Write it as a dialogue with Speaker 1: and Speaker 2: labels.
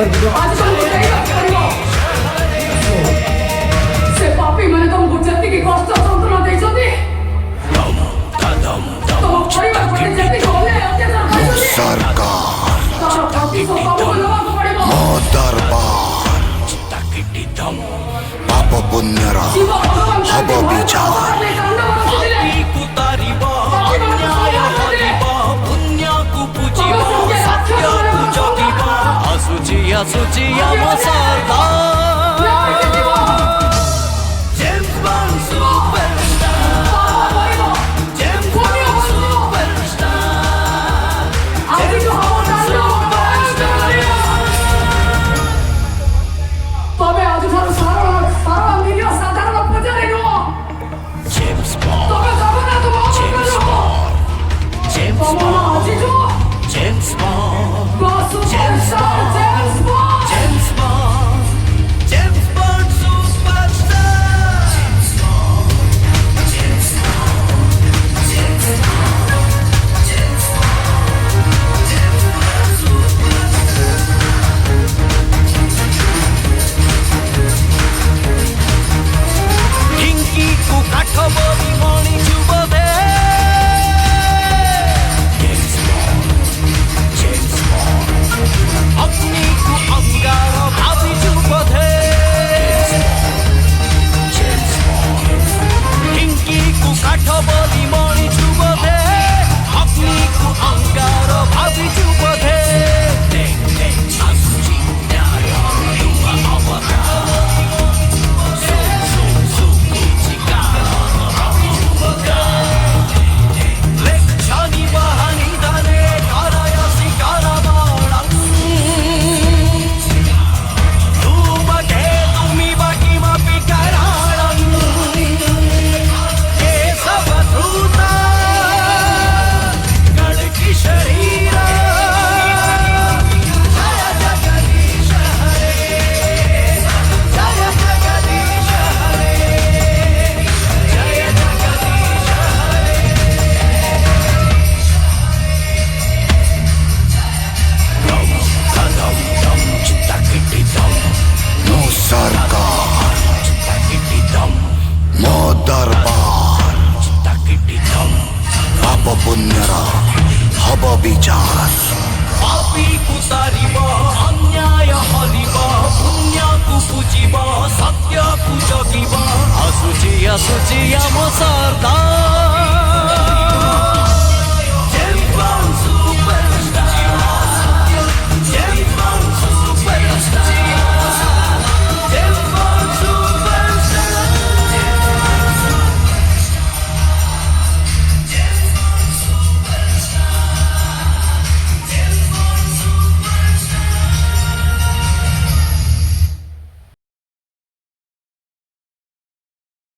Speaker 1: ଆଜି ତମକୁ ଦେଇବାକୁ ପଡ଼ିବ। ସେ ପାପୀ ମାନେ ତମକୁ ଯେତିକି କଷ୍ଟ ଯନ୍ତ୍ରଣା ଦେଇଛନ୍ତି, ତମ ପରିବାର ପ୍ରତି ଯେତିକି ଅନ୍ୟାୟ ଅତ୍ୟାଚାର କରିଛନ୍ତି, ତାର ପ୍ରତିଶୋଧ ତମକୁ ନେବାକୁ ପଡ଼ିବ।
Speaker 2: ମୋ ଦରବାର ପାପ ପୁଣ୍ୟର ହବ ବିଚାର।
Speaker 3: Asuci amo Sardar James Bond superstar James Bond superstar James Bond superstar
Speaker 1: তবে আজ ধরো সারা মিলিয় সাধারণ প্রজারে নো
Speaker 3: James Bond
Speaker 1: তবে যাব না তো
Speaker 3: James Bond James
Speaker 1: তবে না আজি তো
Speaker 3: James Bond
Speaker 1: Basu
Speaker 3: James Bond
Speaker 1: James Bond
Speaker 3: James Bond James Bond superstar James Bond James Bond James Bond James Bond James Bond superstar Kinki ku kathobori moni jubode James Bond James Bond Agni ku angaro bhabi jubode James Bond Kinki ku kathobori moni jubode Agni ku angaro bhabi jubode Deng deng asuci nyayo dua avatar Zoom zoom zoom ichikara rabi jubode Lekchani bahani dane karaya sikara balang Tumage tumi baki mapi karalang Kesava dhruta Gadki sharira Jaya Jagadish Hare Jaya Jagadish Hare Jaya Jagadish Hare Dum dum dum chitakiti dum
Speaker 2: ମୋ ସରକାର
Speaker 3: chitakiti dum
Speaker 2: ମୋ ଦରବାର
Speaker 3: chitakiti dum
Speaker 2: ପାପ ପୁଣ୍ୟର ହବ ବିଚାର।
Speaker 3: ପାପୀ କୁ ତାରିବ ଅନ୍ୟାୟ ହରିବ ପୁଣ୍ୟକୁ ପୂଜିବ ସତ୍ୟକୁ ଜଗିବ ଆସୁଛି ଆସୁଛି ଆମ ସର୍ଦ୍ଦାର